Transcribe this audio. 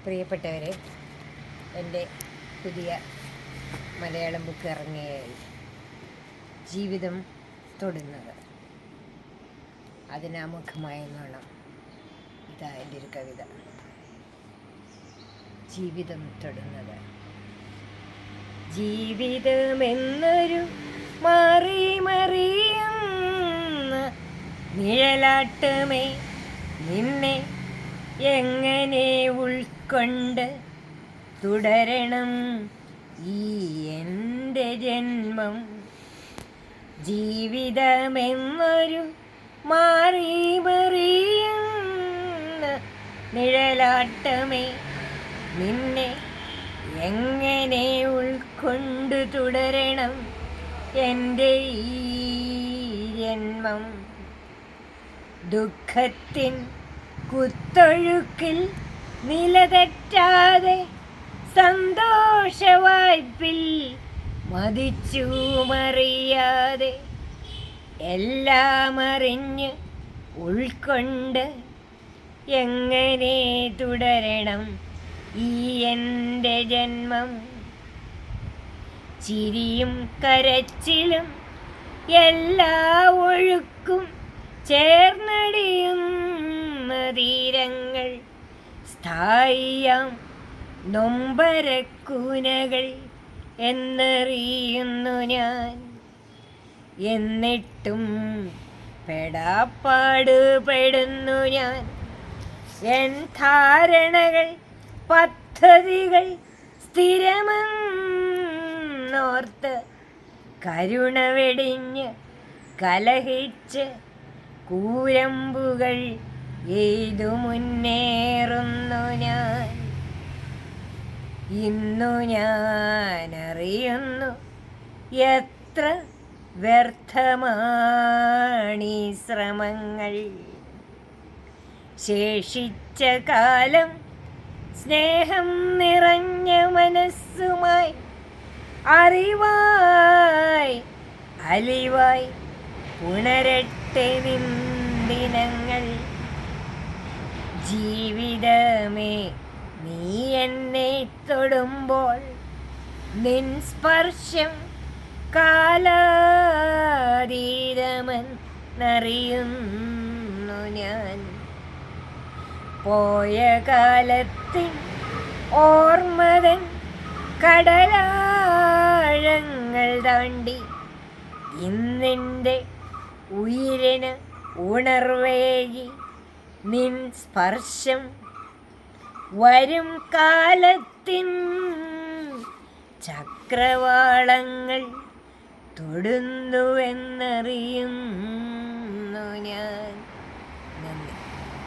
പ്രിയപ്പെട്ടവരെ, എൻ്റെ പുതിയ മലയാളം ബുക്ക് ഇറങ്ങിയായി ജീവിതം തൊടുന്നത് അതിനാമുഖമായ നോണം. ഇതാ എൻ്റെ ഒരു കവിത. ജീവിതം തൊടുന്നത്. ജീവിതമെന്നൊരു മാറി മറിയുന്ന നിഴലാട്ടമേ, നിന്നെ എങ്ങനെ ഉൾക്കൊണ്ട് തുടരണം ഈ എൻ്റെ ജന്മം. ജീവിതമെന്നൊരു മാറി മറിയുന്ന നിഴലാട്ടമേ, നിന്നെ എങ്ങനെ ഉൾക്കൊണ്ട് തുടരണം എൻ്റെ ഈ ജന്മം. ദുഃഖത്തിൻ കുത്തൊഴുക്കിൽ നിലതെറ്റാതെ സന്തോഷവായ്പിൽ മതിച്ചു മറിയാതെ എല്ലാം അറിഞ്ഞ് ഉൾക്കൊണ്ട് എങ്ങനെ തുടരണം ഈ എൻ്റെ ജന്മം. ചിരിയും കരച്ചിലും എല്ലാ ഒഴുക്കും ചേർന്നടിയുന്ന തീരങ്ങൾ, സ്ഥായിയാം നൊമ്പരക്കൂനകൾ എന്നറിയുന്നു ഞാൻ. എന്നിട്ടും പെടാപ്പാട് പെടുന്നു ഞാൻ. എൻ ധാരണകൾ പദ്ധതികൾ സ്ഥിരമെന്നോർത്ത് കരുണ വെടിഞ്ഞ് കലഹിച്ച് കൂരമ്പുകൾ എയ്തു മുന്നേറുന്നു ഞാൻ. ഇന്നു ഞാൻ അറിയുന്നു എത്ര വ്യർത്ഥമാണീ ശ്രമങ്ങൾ. ശേഷിച്ച കാലം സ്നേഹം നിറഞ്ഞ മനസ്സുമായി അറിവായി അലിവായി ഉണരട്ടെ നിന്ദിനങ്ങൾ. ജീവിതമേ, നീ എന്നെ തൊടുമ്പോൾ നിൻ സ്പർശം കാലാതീതമെന്നറിയുന്നു ഞാൻ. പോയ കാലത്തിൻ ഓർമ്മതൻ കടലാഴങ്ങൾ താണ്ടി ഇന്നെൻ്റെ ഉയിരിന് ഉണർവേകി നിൻ സ്പർശം. വരും കാലത്തിൻ ചക്രവാളങ്ങൾ തൊടുന്നുവെന്നറിയുന്നു ഞാൻ.